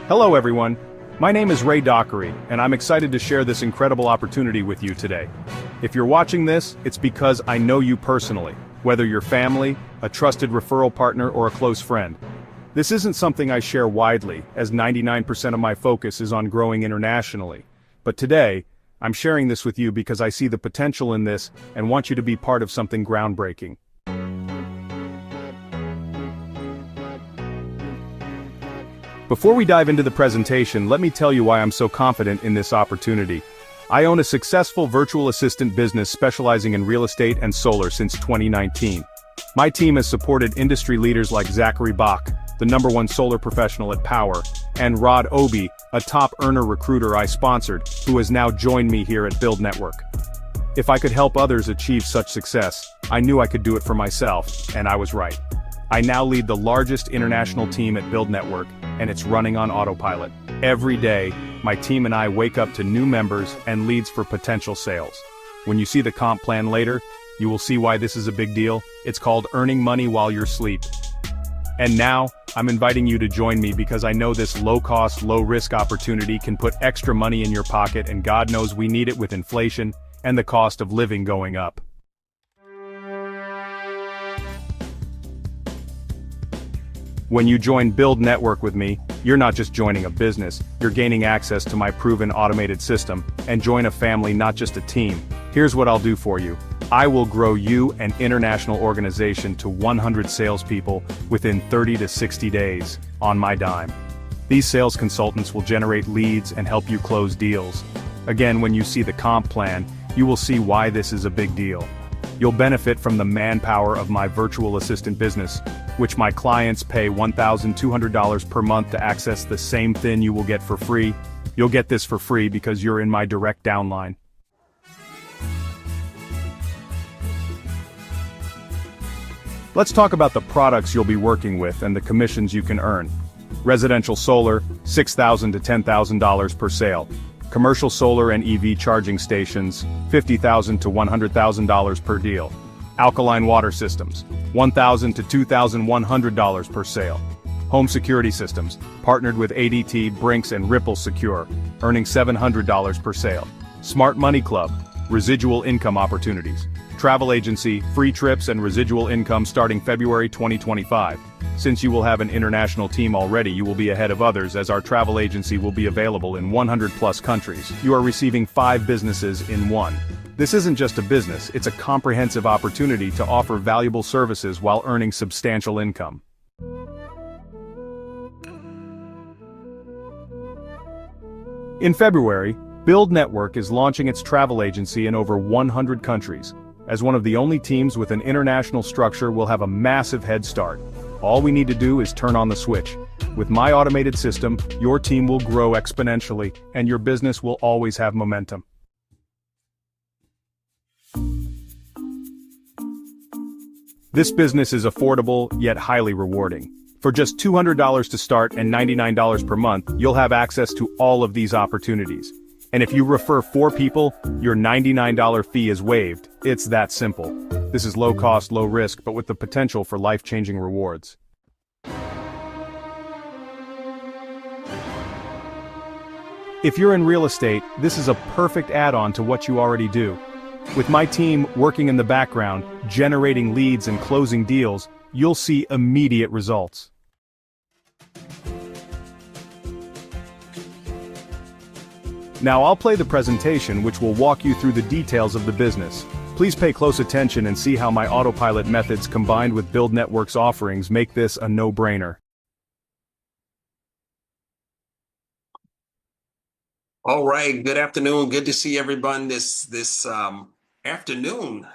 Hello everyone, my name is Ray Dockery, and I'm excited to share this incredible opportunity with you today. If you're watching this, it's because I know you personally, whether you're family, a trusted referral partner, or a close friend. This isn't something I share widely, as 99% of my focus is on growing internationally. But today, I'm sharing this with you because I see the potential in this and want you to be part of something groundbreaking. Before we dive into the presentation, let me tell you why I'm so confident in this opportunity. I own a successful virtual assistant business specializing in real estate and solar since 2019. My team has supported industry leaders like Zachary Bach, the #1 solar professional at Power, and Rod Obi, a top earner recruiter I sponsored, who has now joined me here at BYLD Network. If I could help others achieve such success, I knew I could do it for myself, and I was right. I now lead the largest international team at BYLD Network, and it's running on autopilot. Every day, my team and I wake up to new members and leads for potential sales. When you see the comp plan later, you will see why this is a big deal. It's called earning money while you're asleep. And now, I'm inviting you to join me because I know this low-cost, low-risk opportunity can put extra money in your pocket, and God knows we need it with inflation and the cost of living going up. When you join BYLD Network with me, you're not just joining a business, you're gaining access to my proven automated system, and join a family, not just a team. Here's what I'll do for you. I will grow you an international organization to 100 salespeople within 30 to 60 days, on my dime. These sales consultants will generate leads and help you close deals. Again, when you see the comp plan, you will see why this is a big deal. You'll benefit from the manpower of my virtual assistant business, which my clients pay $1,200 per month to access. The same thing you will get for free. You'll get this for free because you're in my direct downline. Let's talk about the products you'll be working with and the commissions you can earn. Residential solar, $6,000 to $10,000 per sale. Commercial solar and EV charging stations, $50,000 to $100,000 per deal. Alkaline water systems, $1,000 to $2,100 per sale. Home security systems, partnered with ADT, Brinks and Ripple Secure, earning $700 per sale. Smart Money Club, residual income opportunities. Travel agency, free trips and residual income starting February 2025. Since you will have an international team already, you will be ahead of others as our travel agency will be available in 100+ countries. You are receiving 5 businesses in one. This isn't just a business, it's a comprehensive opportunity to offer valuable services while earning substantial income. In February, BYLD Network is launching its travel agency in over 100 countries. As one of the only teams with an international structure, we'll have a massive head start. All we need to do is turn on the switch. With my automated system, your team will grow exponentially, and your business will always have momentum. This business is affordable, yet highly rewarding. For just $200 to start and $99 per month, you'll have access to all of these opportunities. And if you refer 4 people, your $99 fee is waived. It's that simple. This is low cost, low risk, but with the potential for life-changing rewards. If you're in real estate, this is a perfect add-on to what you already do. With my team working in the background, generating leads and closing deals, you'll see immediate results. Now I'll play the presentation which will walk you through the details of the business. Please pay close attention and see how my autopilot methods combined with BYLD Network's offerings make this a no-brainer. All right, good afternoon. Good to see everyone this afternoon.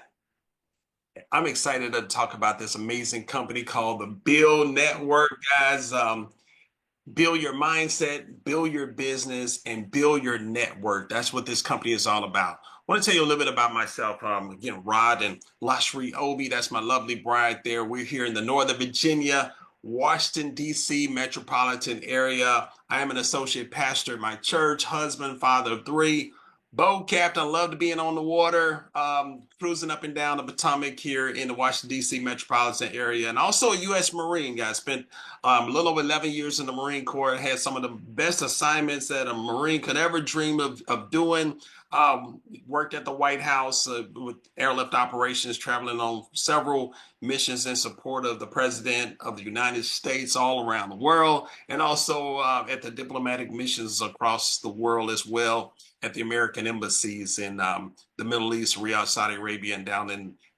I'm excited to talk about this amazing company called the BYLD Network, guys. Build your mindset, build your business, and build your network. That's what this company is all about. I want to tell you a little bit about myself. Again, Rod and Lashri Obi, that's my lovely bride there. We're here in the Northern Virginia, Washington, D.C. metropolitan area. I am an associate pastor at my church, husband, father of 3, Boat captain, love to being on the water, cruising up and down the Potomac here in the Washington, D.C. metropolitan area, and also a U.S. Marine, guys. Spent a little over 11 years in the Marine Corps, had some of the best assignments that a Marine could ever dream of doing. Worked at the White House with airlift operations, traveling on several missions in support of the President of the United States all around the world, and also at the diplomatic missions across the world as well at the American embassies in the Middle East, Riyadh, Saudi Arabia, and down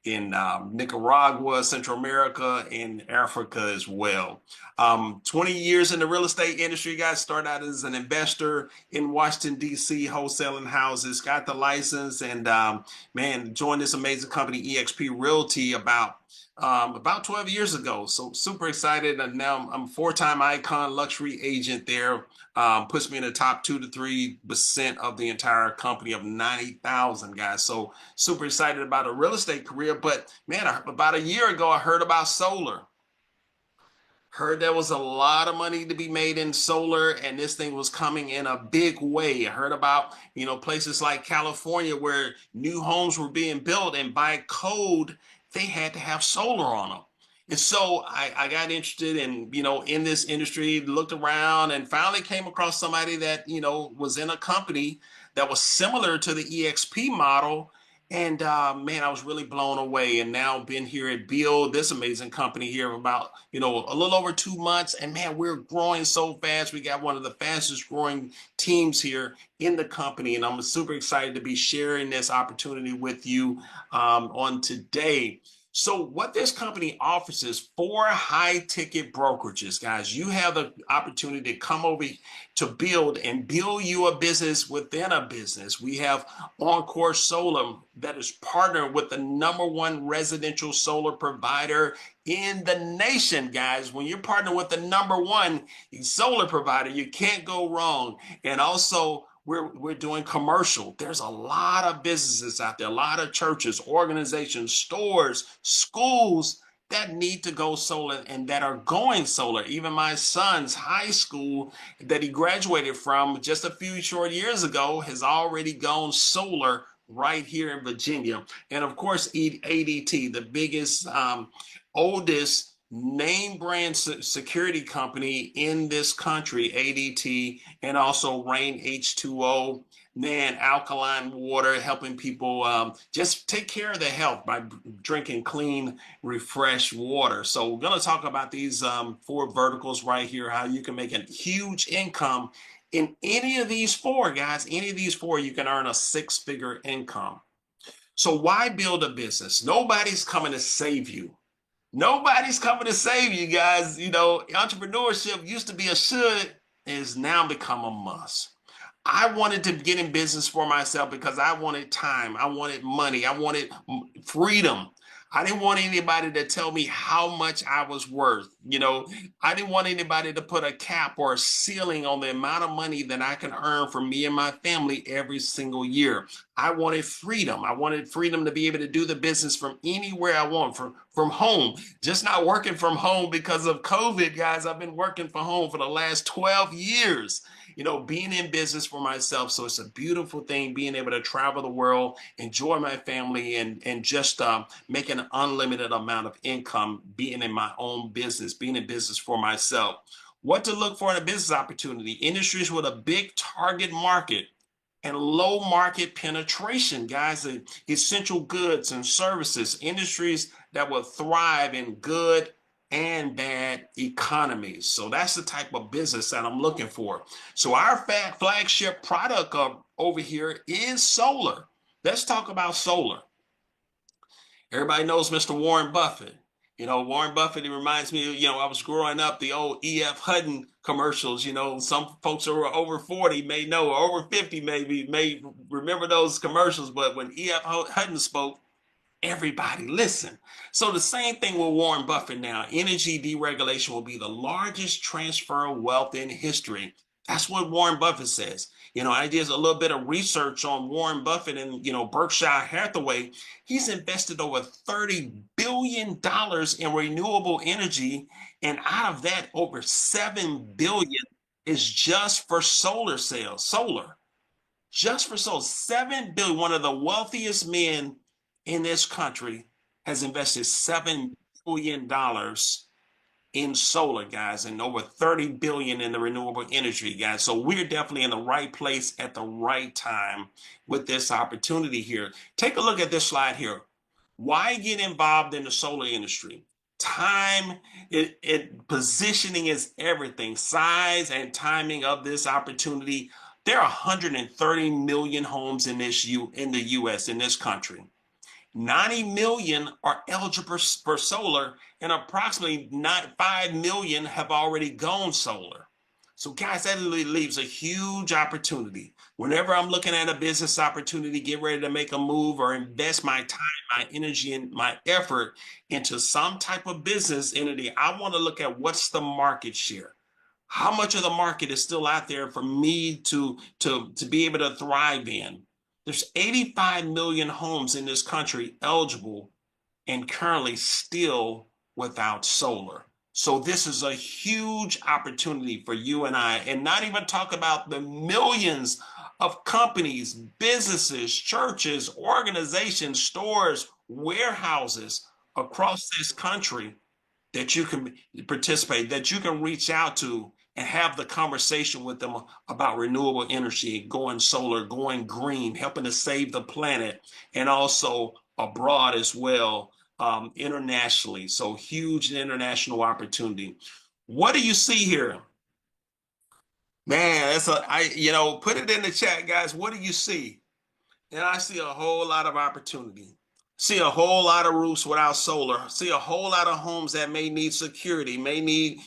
in Nicaragua, Central America, and Africa as well. 20 years in the real estate industry, guys. Started out as an investor in Washington, D.C., wholesaling houses, got the license, and man, joined this amazing company, eXp Realty, about 12 years ago. So super excited. And now I'm a four-time icon luxury agent there. Puts me in the top 2 to 3% of the entire company of 90,000 guys. So super excited about a real estate career. But man, about a year ago, I heard about solar. Heard there was a lot of money to be made in solar, and this thing was coming in a big way. I heard about, places like California where new homes were being built, and by code, they had to have solar on them. And so I got interested in this industry, looked around, and finally came across somebody that, was in a company that was similar to the EXP model. And man, I was really blown away. And now been here at BYLD, this amazing company here, about a little over 2 months. And man, we're growing so fast. We got one of the fastest growing teams here in the company, and I'm super excited to be sharing this opportunity with you on today. So what this company offers is 4 high ticket brokerages, guys. You have the opportunity to come over to build and build you a business within a business. We have Encore Solar that is partnered with the #1 residential solar provider in the nation, guys. When you're partnered with the #1 solar provider, you can't go wrong. And also, we're doing commercial. There's a lot of businesses out there, a lot of churches, organizations, stores, schools that need to go solar and that are going solar. Even my son's high school that he graduated from just a few short years ago has already gone solar right here in Virginia. And of course, ADT, the biggest, oldest name brand security company in this country, ADT, and also Rain H2O, man, alkaline water, helping people just take care of their health by drinking clean, refreshed water. So we're going to talk about these 4 verticals right here, how you can make a huge income in any of these 4, guys. Any of these 4, you can earn a 6-figure income. So why build a business? Nobody's coming to save you. Nobody's coming to save you, guys. Entrepreneurship used to be a should, is now become a must. I wanted to get in business for myself because I wanted time, I wanted money, I wanted freedom. I didn't want anybody to tell me how much I was worth. I didn't want anybody to put a cap or a ceiling on the amount of money that I can earn for me and my family every single year. I wanted freedom. I wanted freedom to be able to do the business from anywhere I want, from home. Just not working from home because of COVID, guys. I've been working from home for the last 12 years. Being in business for myself. So it's a beautiful thing being able to travel the world, enjoy my family, and just make an unlimited amount of income being in my own business, being in business for myself. What to look for in a business opportunity? Industries with a big target market and low market penetration, guys. Essential goods and services, industries that will thrive in good and bad economies. So that's the type of business that I'm looking for. So our flagship product over here is solar. Let's talk about solar. Everybody knows Mr. Warren Buffett. Warren Buffett, he reminds me, I was growing up, the old E.F. Hutton commercials. Some folks who are over 40 may know, or over 50 maybe, may remember those commercials. But when E.F. Hutton spoke, everybody listen. So the same thing with Warren Buffett now. Energy deregulation will be the largest transfer of wealth in history. That's what Warren Buffett says. I did a little bit of research on Warren Buffett and, Berkshire Hathaway. He's invested over $30 billion in renewable energy. And out of that, over $7 billion is just for solar sales, solar. just for solar. 7 billion. One of the wealthiest men in this country has invested $7 billion in solar, guys, and over 30 billion in the renewable energy, guys. So we're definitely in the right place at the right time with this opportunity here. Take a look at this slide here. Why get involved in the solar industry? Time, positioning is everything. Size and timing of this opportunity. There are 130 million homes in the US, in this country. 90 million are eligible for solar, and approximately 5 million have already gone solar. So guys, that leaves a huge opportunity. Whenever I'm looking at a business opportunity, get ready to make a move or invest my time, my energy, and my effort into some type of business entity, I want to look at what's the market share. How much of the market is still out there for me to be able to thrive in? There's 85 million homes in this country eligible and currently still without solar. So this is a huge opportunity for you and I, and not even talk about the millions of companies, businesses, churches, organizations, stores, warehouses across this country that you can participate, that you can reach out to and have the conversation with them about renewable energy, going solar, going green, helping to save the planet, and also abroad as well, internationally. So huge international opportunity. What do you see here? Man, put it in the chat, guys. What do you see? And I see a whole lot of opportunity. See a whole lot of roofs without solar. See a whole lot of homes that may need security, may need,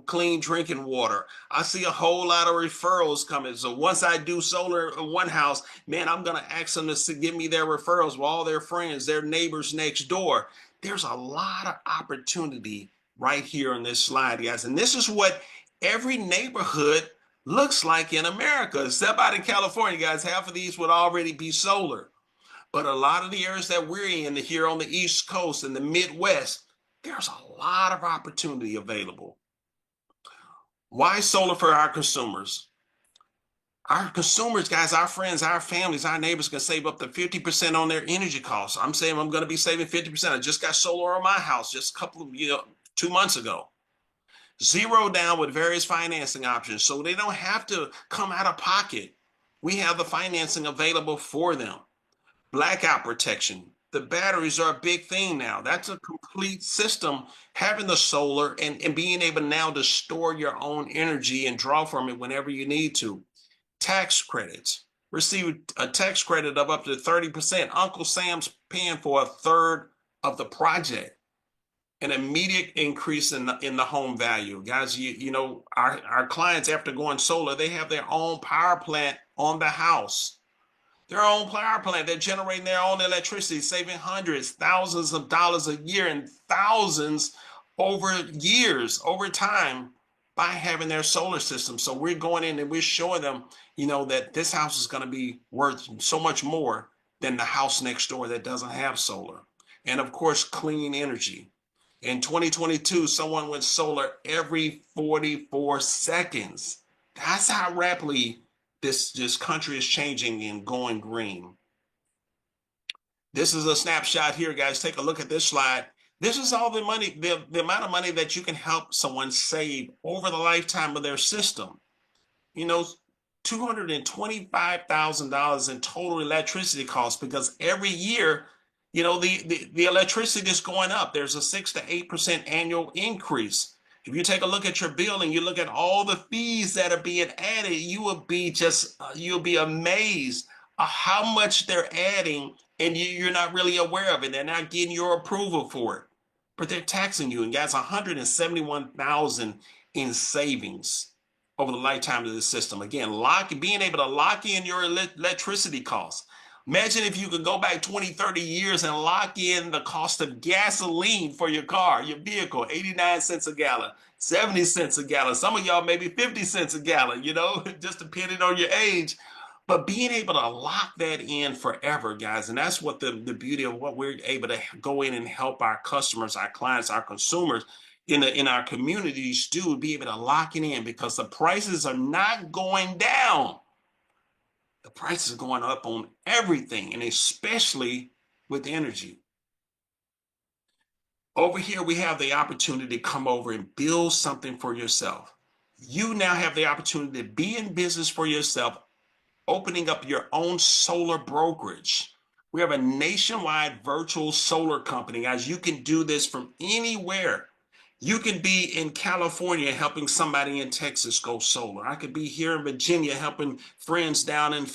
clean drinking water. I see a whole lot of referrals coming. So once I do solar in one house, man, I'm going to ask them to give me their referrals with all their friends, their neighbors next door. There's a lot of opportunity right here on this slide, guys. And this is what every neighborhood looks like in America, except out in California, guys. Half of these would already be solar. But a lot of the areas that we're in here on the East Coast and the Midwest, there's a lot of opportunity available. Why solar for our consumers? Our consumers, guys, our friends, our families, our neighbors can save up to 50% on their energy costs. I'm saying I'm going to be saving 50%. I just got solar on my house just a couple of, 2 months ago. Zero down with various financing options, so they don't have to come out of pocket. We have the financing available for them. Blackout protection. The batteries are a big thing now. That's a complete system. Having the solar and being able now to store your own energy and draw from it whenever you need to. Tax credits. Receive a tax credit of up to 30%. Uncle Sam's paying for a third of the project. An immediate increase in the home value. Guys, our clients, after going solar, they have their own power plant on the house. Their own power plant. They're generating their own electricity, saving hundreds, thousands of dollars a year and thousands over years, over time, by having their solar system. So we're going in and we're showing them, that this house is going to be worth so much more than the house next door that doesn't have solar. And of course, clean energy. In 2022, someone went solar every 44 seconds. That's how rapidly this country is changing and going green. This is a snapshot here, guys. Take a look at this slide. This is all the money, the amount of money that you can help someone save over the lifetime of their system. $225,000 in total electricity costs, because every year, the electricity is going up. There's a 6 to 8% annual increase. If you take a look at your bill and you look at all the fees that are being added, you will be amazed at how much they're adding, and you're not really aware of it. They're not getting your approval for it, but they're taxing you. And guys, 171,000 in savings over the lifetime of the system. Again, being able to lock in your electricity costs. Imagine if you could go back 20, 30 years and lock in the cost of gasoline for your car, your vehicle, 89 cents a gallon, 70 cents a gallon. Some of y'all maybe 50 cents a gallon, just depending on your age. But being able to lock that in forever, guys, and that's what the beauty of what we're able to go in and help our customers, our clients, our consumers in our communities do, be able to lock it in, because the prices are not going down. The price is going up on everything, and especially with energy. Over here, we have the opportunity to come over and build something for yourself. You now have the opportunity to be in business for yourself, opening up your own solar brokerage. We have a nationwide virtual solar company, guys. You can do this from anywhere. You can be in California helping somebody in Texas go solar. I could be here in Virginia helping friends down in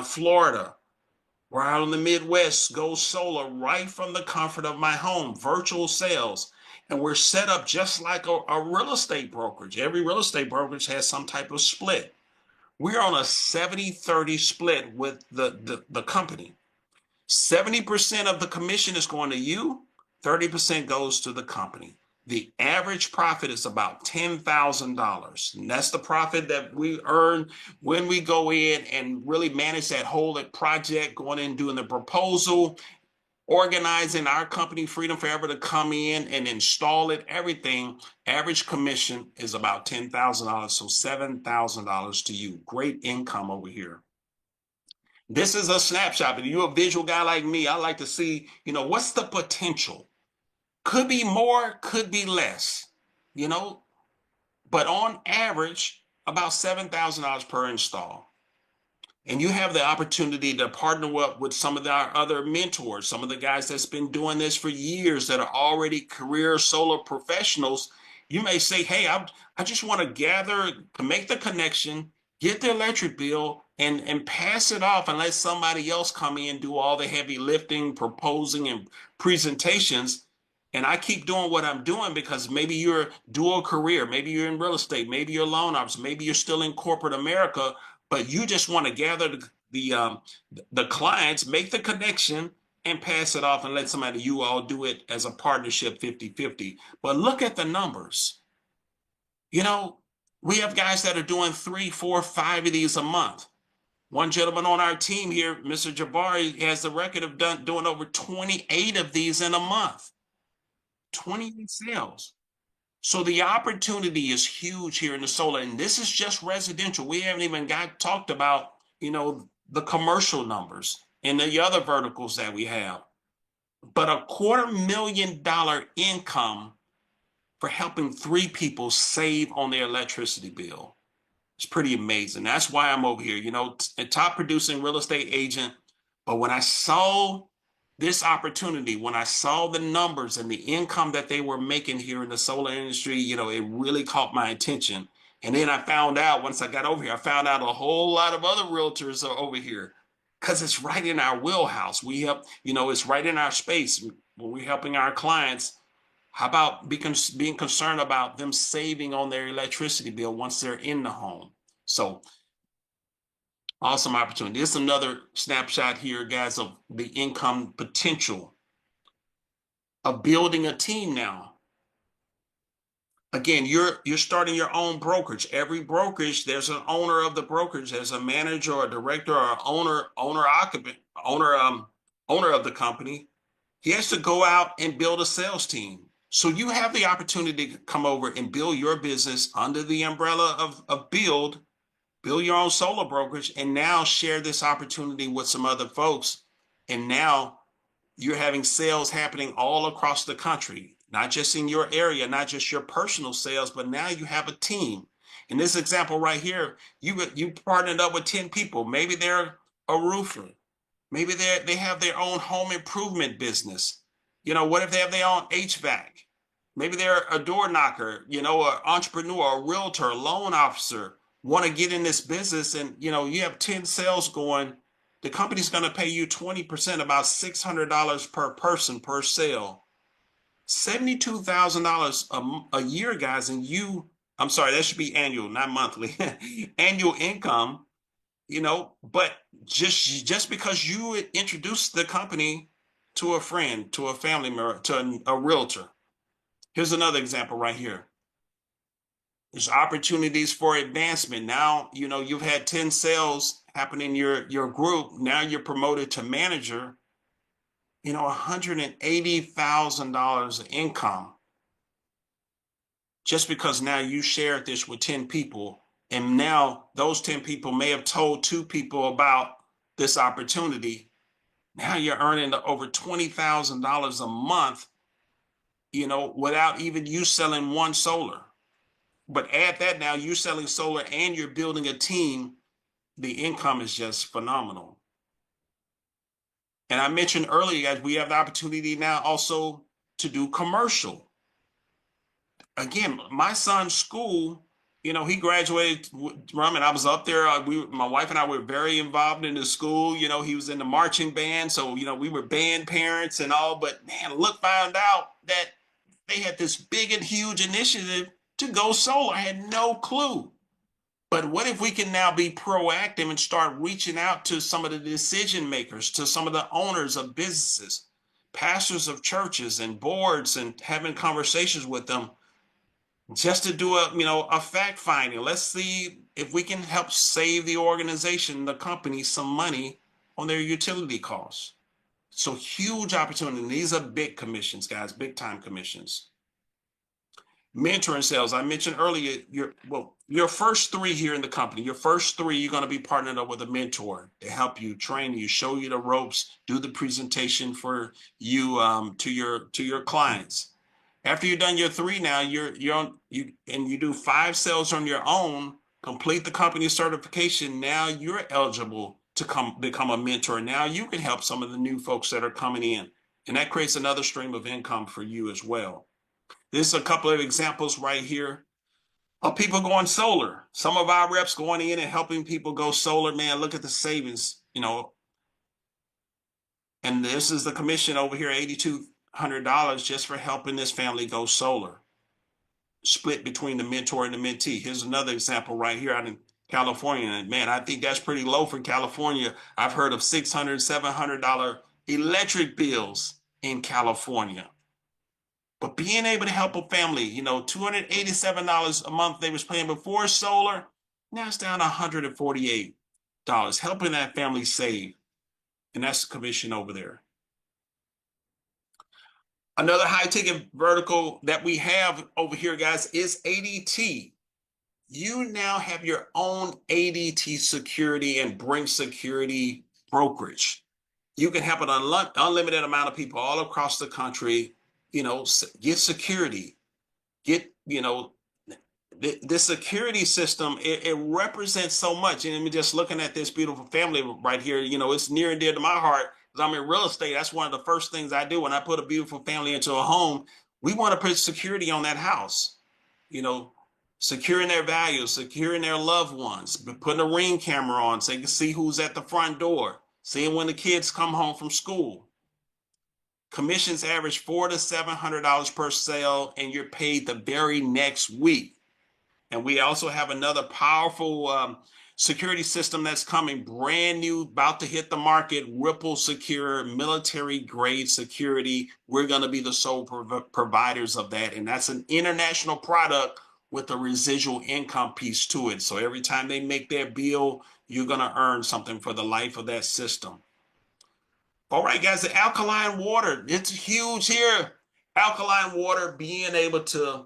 Florida. We're out in the Midwest, go solar right from the comfort of my home, virtual sales. And we're set up just like a real estate brokerage. Every real estate brokerage has some type of split. We're on a 70-30 split with the company. 70% of the commission is going to you, 30% goes to the company. The average profit is about $10,000. And that's the profit that we earn when we go in and really manage that whole project, going in, doing the proposal, organizing our company, Freedom Forever, to come in and install it, everything. Average commission is about $10,000, so $7,000 to you. Great income over here. This is a snapshot, but you're a visual guy like me. I like to see, what's the potential? Could be more, could be less, but on average, about $7,000 per install. And you have the opportunity to partner up with some of our other mentors, some of the guys that's been doing this for years that are already career solar professionals. You may say, hey, I just want to gather, to make the connection, get the electric bill, and pass it off and let somebody else come in, do all the heavy lifting, proposing, and presentations. And I keep doing what I'm doing because maybe you're dual career, maybe you're in real estate, maybe you're loan officer, maybe you're still in corporate America, but you just want to gather the clients, make the connection, and pass it off and let somebody, you all do it as a partnership 50-50. But look at the numbers. We have guys that are doing 3, 4, 5 of these a month. One gentleman on our team here, Mr. Jabari, has the record of doing over 28 of these in a month. 28 sales. So the opportunity is huge here in the solar, and this is just residential. We haven't even talked about, the commercial numbers and the other verticals that we have. But $250,000 income for helping 3 people save on their electricity bill. It's pretty amazing. That's why I'm over here, a top producing real estate agent. But when I saw this opportunity, when I saw the numbers and the income that they were making here in the solar industry, it really caught my attention. And then I found out, once I got over here, I found out a whole lot of other realtors are over here because it's right in our wheelhouse. We help, it's right in our space. When we're helping our clients, how about being concerned about them saving on their electricity bill once they're in the home? So awesome opportunity. This is another snapshot here, guys, of the income potential of building a team now. Again, you're starting your own brokerage. Every brokerage, there's an owner of the brokerage. There's a manager or a director or owner of the company. He has to go out and build a sales team. So you have the opportunity to come over and build your business under the umbrella of build your own solar brokerage, and now share this opportunity with some other folks. And now you're having sales happening all across the country, not just in your area, not just your personal sales, but now you have a team. In this example right here, you partnered up with 10 people. Maybe they're a roofer. Maybe they have their own home improvement business. What if they have their own HVAC? Maybe they're a door knocker, an entrepreneur, a realtor, a loan officer, want to get in this business, and you have 10 sales going. The company's going to pay you 20%, about $600 per person per sale. $72,000 a year, guys, and I'm sorry, that should be annual, not monthly. Annual income, but just because you introduced the company to a friend, to a family member, to a realtor. Here's another example right here. There's opportunities for advancement. Now, you've had 10 sales happen in your group. Now you're promoted to manager, $180,000 of income. Just because now you shared this with 10 people And now those 10 people may have told 2 people about this opportunity. Now you're earning over $20,000 a month, without even you selling one solar. But add that now, you're selling solar and you're building a team, the income is just phenomenal. And I mentioned earlier, guys, we have the opportunity now also to do commercial. Again, my son's school, he graduated from, and I was up there. My wife and I were very involved in the school. He was in the marching band, so we were band parents and all. But man, found out that they had this big and huge initiative to go solar. I had no clue. But what if we can now be proactive and start reaching out to some of the decision makers, to some of the owners of businesses, pastors of churches and boards, and having conversations with them just to do a fact finding. Let's see if we can help save the organization, the company, some money on their utility costs. So huge opportunity. These are big commissions, guys, big time commissions. Mentoring sales. I mentioned earlier, your first 3 here in the company, you're going to be partnered up with a mentor to help you, train you, show you the ropes, do the presentation for you to your clients. After you've done your 3, now you do 5 sales on your own, complete the company certification. Now you're eligible to become a mentor. Now you can help some of the new folks that are coming in, and that creates another stream of income for you as well. This is a couple of examples right here of people going solar. Some of our reps going in and helping people go solar. Man, look at the savings, And this is the commission over here, $8,200 just for helping this family go solar. Split between the mentor and the mentee. Here's another example right here out in California. And man, I think that's pretty low for California. I've heard of $600, $700 electric bills in California. But being able to help a family, $287 a month they was paying before solar, now it's down to $148, helping that family save. And that's the commission over there. Another high ticket vertical that we have over here, guys, is ADT. You now have your own ADT security and bring security brokerage. You can help an unlimited amount of people all across the country, get security, get, the security system, it represents so much. And I'm just looking at this beautiful family right here, it's near and dear to my heart because I'm in real estate. That's one of the first things I do when I put a beautiful family into a home. We want to put security on that house, securing their values, securing their loved ones, putting a ring camera on so you can see who's at the front door, seeing when the kids come home from school. Commissions average $400 to $700 per sale, and you're paid the very next week. And we also have another powerful security system that's coming, brand new, about to hit the market, Ripple Secure, military grade security. We're going to be the sole providers of that. And that's an international product with a residual income piece to it. So every time they make their bill, you're going to earn something for the life of that system. All right, guys, the alkaline water, it's huge here. Alkaline water, being able to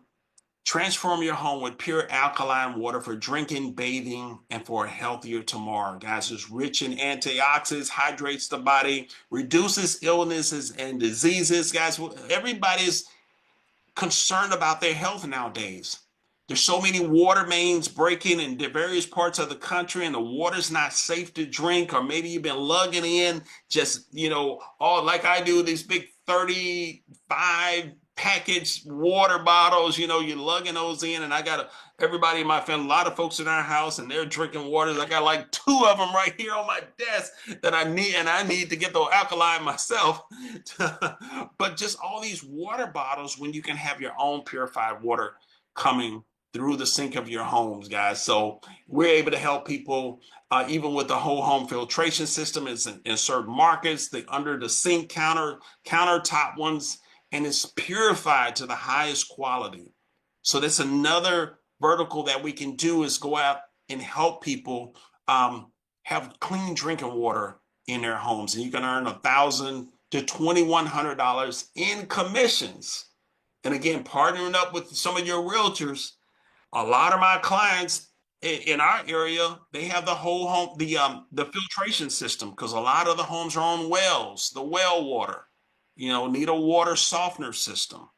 transform your home with pure alkaline water for drinking, bathing, and for a healthier tomorrow. Guys, it's rich in antioxidants, hydrates the body, reduces illnesses and diseases. Guys, everybody's concerned about their health nowadays. There's so many water mains breaking in various parts of the country, and the water's not safe to drink, or maybe you've been lugging in just, all like I do, these big 35 packaged water bottles, you're lugging those in, and I got everybody in my family, a lot of folks in our house, and they're drinking waters. I got like 2 of them right here on my desk that I need, and I need to get the alkaline myself. But just all these water bottles when you can have your own purified water coming through the sink of your homes, guys. So we're able to help people even with the whole home filtration system. It's in certain markets, under the sink countertop ones, and it's purified to the highest quality. So that's another vertical that we can do, is go out and help people have clean drinking water in their homes. And you can earn $1,000 to $2,100 in commissions. And again, partnering up with some of your realtors. A lot of my clients, in our area, they have the whole home, the filtration system, because a lot of the homes are on wells, the well water, need a water softener system.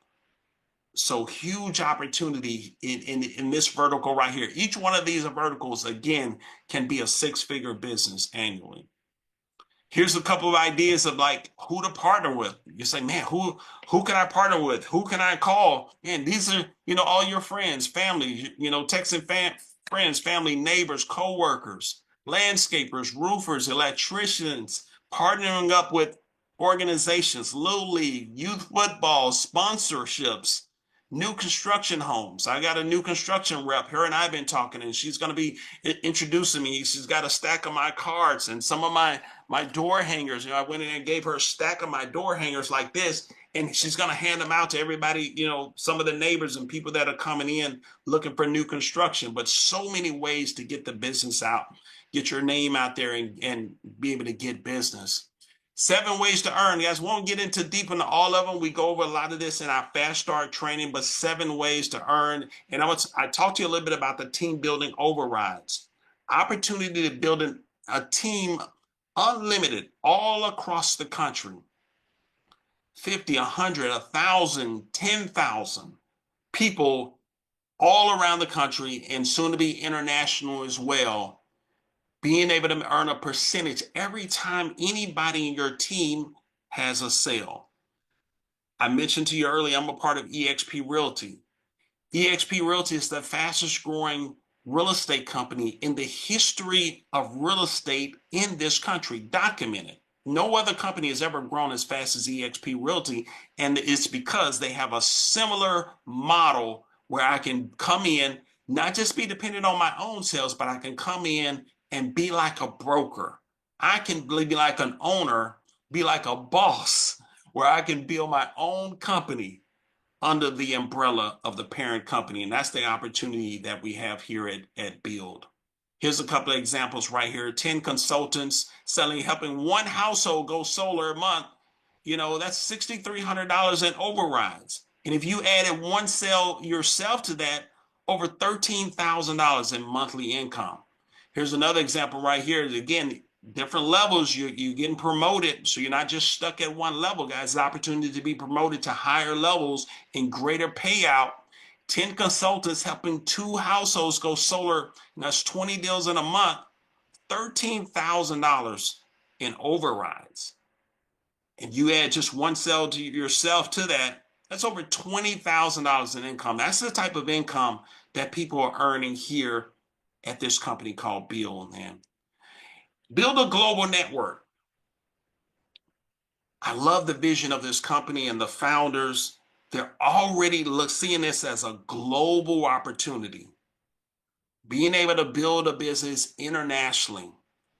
So huge opportunity in this vertical right here. Each one of these verticals, again, can be a six-figure business annually. Here's a couple of ideas of like who to partner with. You say, man, who can I partner with? Who can I call? And these are, all your friends, family, texting friends, family, neighbors, co-workers, landscapers, roofers, electricians, partnering up with organizations, Little League, youth football, sponsorships, new construction homes. I got a new construction rep. Her and I have been talking, and she's going to be introducing me. She's got a stack of my cards and some of my door hangers. I went in and gave her a stack of my door hangers like this, and she's going to hand them out to everybody, some of the neighbors and people that are coming in looking for new construction. But so many ways to get the business out, get your name out there and be able to get business. 7 ways to earn. Guys, won't get into deep into all of them. We go over a lot of this in our fast start training, but 7 ways to earn. And I talked to you a little bit about the team building overrides. Opportunity to build a team unlimited all across the country. 50, 100, 1,000, 10,000 people all around the country, and soon to be international as well. Being able to earn a percentage every time anybody in your team has a sale. I mentioned to you earlier, I'm a part of eXp Realty. eXp Realty is the fastest growing real estate company in the history of real estate in this country, documented. No other company has ever grown as fast as eXp Realty, and it's because they have a similar model where I can come in, not just be dependent on my own sales, but I can come in and be like a broker. I can be like an owner, be like a boss, where I can build my own company under the umbrella of the parent company. And that's the opportunity that we have here at BYLD. Here's a couple of examples right here. 10 consultants helping one household go solar a month. That's $6,300 in overrides. And if you added one sale yourself to that, over $13,000 in monthly income. Here's another example right here. Again, different levels, you're getting promoted. So you're not just stuck at one level, guys. The opportunity to be promoted to higher levels and greater payout. 10 consultants helping 2 households go solar. And that's 20 deals in a month, $13,000 in overrides. And you add just one sale to yourself to that, that's over $20,000 in income. That's the type of income that people are earning here at this company called BYLD, man. Build a global network. I love the vision of this company and the founders. They're already seeing this as a global opportunity. Being able to build a business internationally.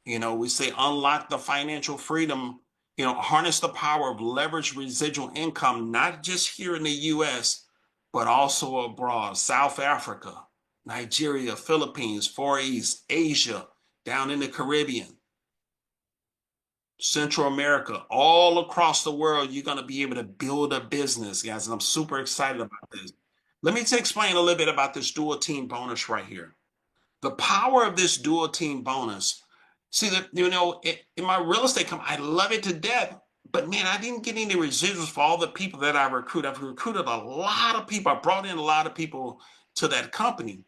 We say unlock the financial freedom, harness the power of leveraged residual income, not just here in the US, but also abroad. South Africa, Nigeria, Philippines, Far East, Asia, down in the Caribbean, Central America, all across the world, you're going to be able to build a business, guys. And I'm super excited about this. Let me explain a little bit about this dual team bonus right here. The power of this dual team bonus. See that, in my real estate company, I love it to death. But man, I didn't get any residuals for all the people that I recruit. I've recruited a lot of people. I brought in a lot of people to that company.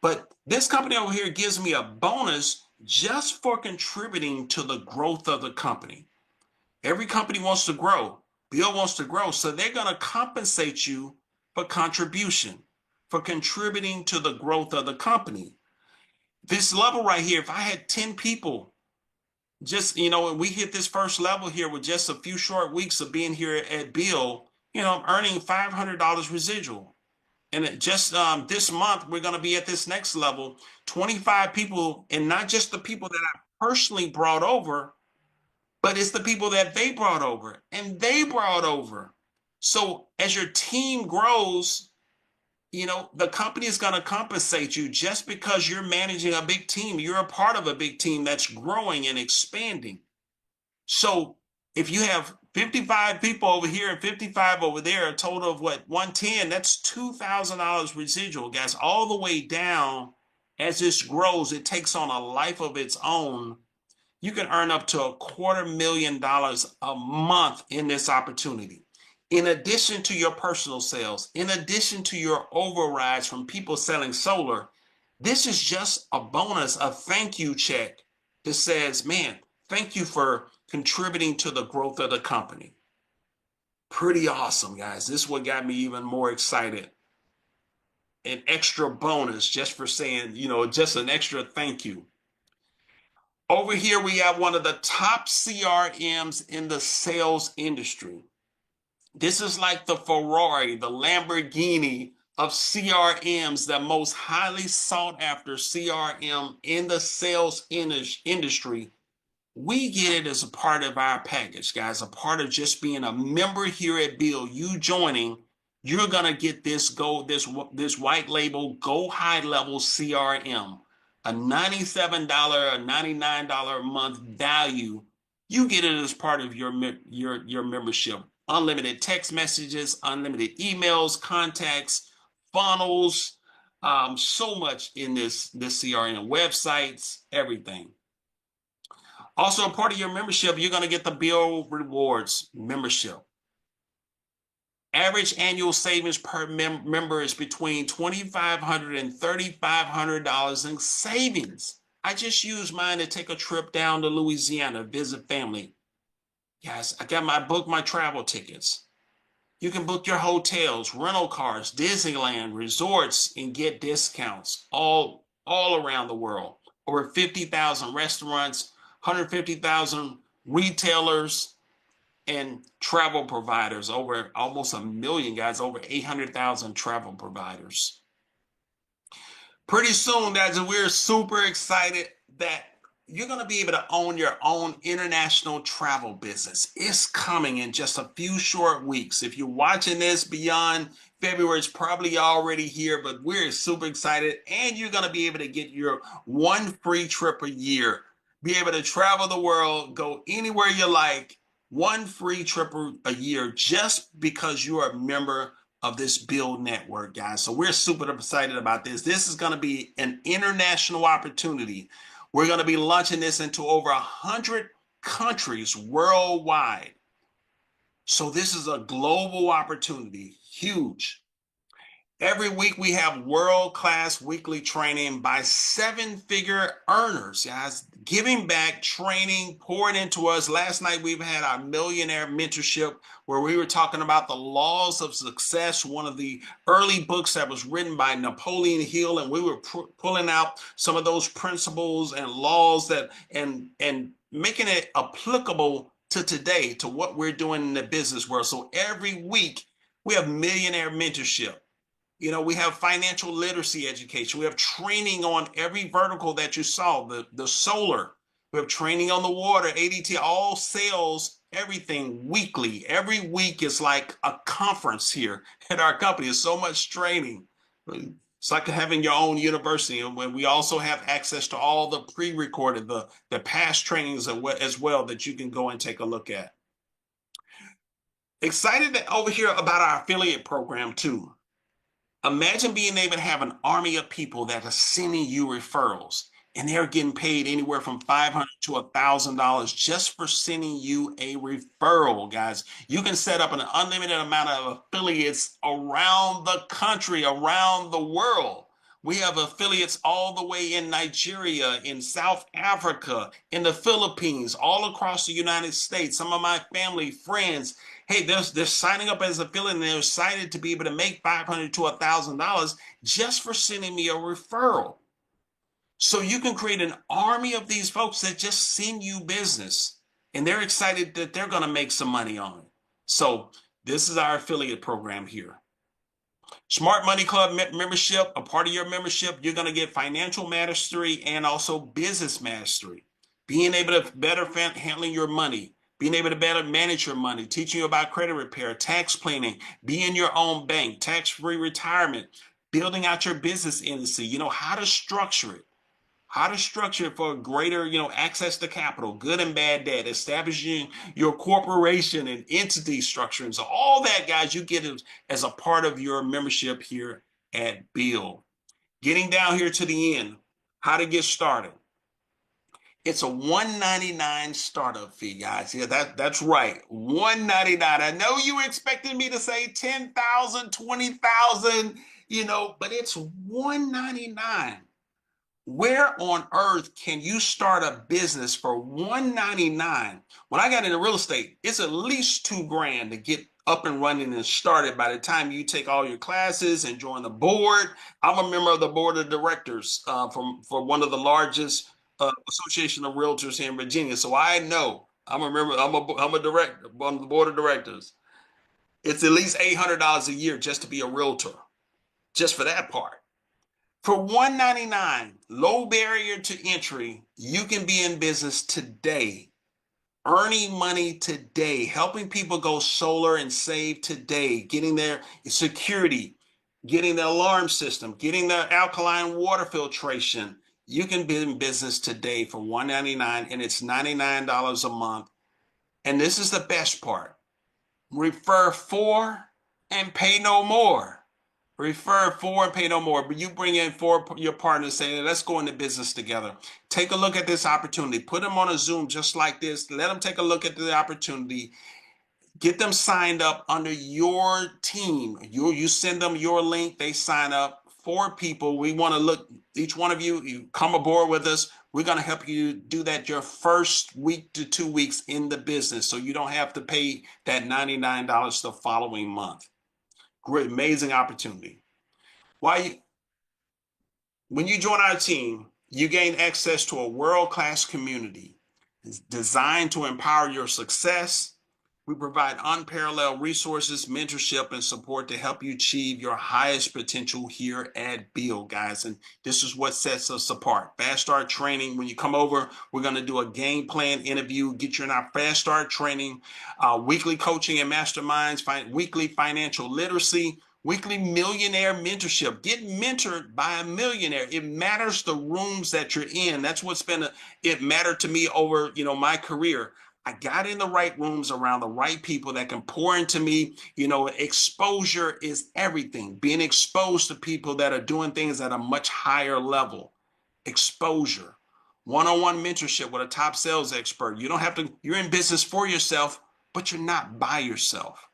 But this company over here gives me a bonus just for contributing to the growth of the company. Every company wants to grow. BYLD wants to grow. So they're going to compensate you for contribution, for contributing to the growth of the company. This level right here, if I had 10 people, just, and we hit this first level here with just a few short weeks of being here at BYLD, I'm earning $500 residual. And just this month, we're going to be at this next level, 25 people, and not just the people that I personally brought over, but it's the people that they brought over and they brought over. So as your team grows, the company is going to compensate you just because you're managing a big team. You're a part of a big team that's growing and expanding. So if you have 55 people over here and 55 over there, a total of 110, that's $2,000 residual, guys, all the way down As this grows, it takes on a life of its own. You can earn up to $250,000 a month in this opportunity. In addition to your personal sales, in addition to your overrides from people selling solar, this is just a bonus, a thank you check that says, man, thank you for contributing to the growth of the company. Pretty awesome, guys. This is what got me even more excited. An extra bonus just for saying, just an extra thank you. Over here, we have one of the top CRMs in the sales industry. This is like the Ferrari, the Lamborghini of CRMs, the most highly sought after CRM in the sales industry. We get it as a part of our package, guys, a part of just being a member here at Bill. You joining, you're gonna get this this white label go high level CRM, a $97 or $99 a month value. You get it as part of your membership. Unlimited text messages, unlimited emails, contacts, funnels, so much in this CRM, websites, everything. Also, a part of your membership, you're going to get the Bill Rewards membership. Average annual savings per member is between $2,500 and $3,500 in savings. I just used mine to take a trip down to Louisiana, visit family. Guys, I got booked my travel tickets. You can book your hotels, rental cars, Disneyland, resorts, and get discounts all around the world. Over 50,000 restaurants, 150,000 retailers, and travel providers. Over almost 1 million, guys, over 800,000 travel providers. Pretty soon, guys, we're super excited that you're going to be able to own your own international travel business. It's coming in just a few short weeks. If you're watching this beyond February, it's probably already here, but we're super excited. And you're going to be able to get your one free trip a year, be able to travel the world, go anywhere you like, one free trip a year just because you are a member of this Bill Network, guys. So we're super excited about this. This is going to be an international opportunity. We're going to be launching this into over 100 countries worldwide. So this is a global opportunity, huge. Every week we have world-class weekly training by seven-figure earners, guys, giving back, training, pouring into us. Last night we've had our millionaire mentorship where we were talking about the laws of success, one of the early books that was written by Napoleon Hill, and we were pulling out some of those principles and laws that and making it applicable to today, to what we're doing in the business world. So every week we have millionaire mentorship. We have financial literacy education. We have training on every vertical that you saw, the solar. We have training on the water, ADT, all sales, everything weekly. Every week is like a conference here at our company. It's so much training. It's like having your own university. And when we also have access to all the pre-recorded, the past trainings as well that you can go and take a look at. Excited over here about our affiliate program too. Imagine being able to have an army of people that are sending you referrals, and they're getting paid anywhere from $500 to $1,000 just for sending you a referral, guys. You can set up an unlimited amount of affiliates around the country, around the world. We have affiliates all the way in Nigeria, in South Africa, in the Philippines, all across the United States. Some of my family, friends, hey, they're signing up as an affiliate and they're excited to be able to make $500 to $1,000 just for sending me a referral. So you can create an army of these folks that just send you business, and they're excited that they're going to make some money on it. So this is our affiliate program here. Smart Money Club membership, a part of your membership, you're going to get financial mastery and also business mastery. Being able to better handling your money, being able to better manage your money, teaching you about credit repair, tax planning, being your own bank, tax-free retirement, building out your business entity, how to structure it. How to structure it for greater, access to capital, good and bad debt, establishing your corporation and entity structure. And so all that, guys, you get as a part of your membership here at Bill. Getting down here to the end, How to get started. It's a $199 startup fee, guys. Yeah, that's right. $199. I know you expected me to say 10,000, 20,000, but it's $199. Where on earth can you start a business for $199? When I got into real estate, it's at least $2,000 to get up and running and started by the time you take all your classes and join the board. I'm a member of the board of directors for one of the largest association of realtors here in Virginia. So I know I'm a member, I'm a director on the board of directors. It's at least $800 a year just to be a realtor, just for that part. For $199, low barrier to entry, you can be in business today, earning money today, helping people go solar and save today, getting their security, getting the alarm system, getting the alkaline water filtration. You can be in business today for $199, and it's $99 a month. And this is the best part. Refer four and pay no more. Refer four and pay no more. But you bring in four your partners saying, let's go into business together. Take a look at this opportunity. Put them on a Zoom just like this. Let them take a look at the opportunity. Get them signed up under your team. You send them your link. They sign up. 4 people. We want to look, each one of you come aboard with us. We're going to help you do that your first week to 2 weeks in the business, so you don't have to pay that $99 the following month. Great, amazing opportunity. When you join our team, you gain access to a world-class community designed to empower your success. We provide unparalleled resources, mentorship, and support to help you achieve your highest potential here at BYLD, guys. And this is what sets us apart. Fast Start training. When you come over, we're going to do a game plan interview, get you in our Fast Start training, weekly coaching and masterminds, weekly financial literacy, weekly millionaire mentorship. Get mentored by a millionaire. It matters the rooms that you're in. That's what's it mattered to me over, my career. I got in the right rooms around the right people that can pour into me. Exposure is everything. Being exposed to people that are doing things at a much higher level. Exposure. One-on-one mentorship with a top sales expert. You're in business for yourself, but you're not by yourself.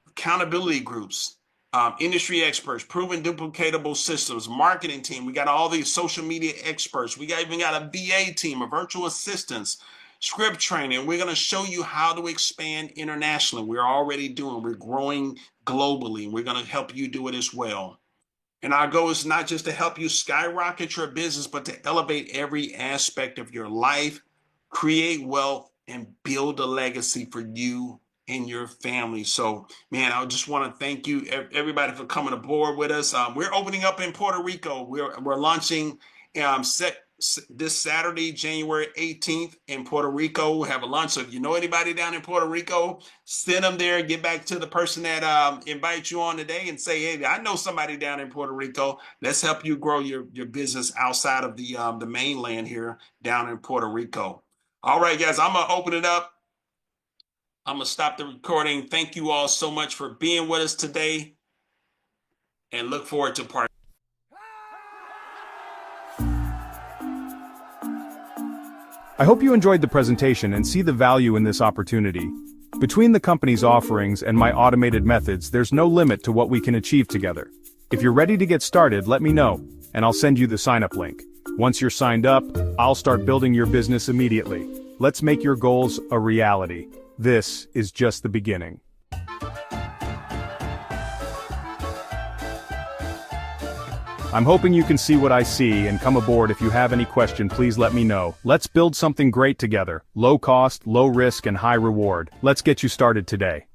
Accountability groups. Industry experts, proven duplicatable systems, marketing team. We got all these social media experts. We even got a VA team, a virtual assistants, script training. We're going to show you how to expand internationally. We're growing globally. We're going to help you do it as well. And our goal is not just to help you skyrocket your business, but to elevate every aspect of your life, create wealth, and build a legacy for you and your family. So, man, I just want to thank you, everybody, for coming aboard with us. We're opening up in Puerto Rico. We're launching this Saturday, January 18th in Puerto Rico. We'll have a lunch. So if you know anybody down in Puerto Rico, send them there. Get back to the person that invites you on today and say, hey, I know somebody down in Puerto Rico. Let's help you grow your business outside of the mainland here down in Puerto Rico. All right, guys, I'm going to open it up. I'm going to stop the recording. Thank you all so much for being with us today, and look forward to part. I hope you enjoyed the presentation and see the value in this opportunity. Between the company's offerings and my automated methods, there's no limit to what we can achieve together. If you're ready to get started, let me know, and I'll send you the sign-up link. Once you're signed up, I'll start building your business immediately. Let's make your goals a reality. This is just the beginning. I'm hoping you can see what I see and come aboard. If you have any question, please let me know. Let's build something great together. Low cost, low risk, and high reward. Let's get you started today.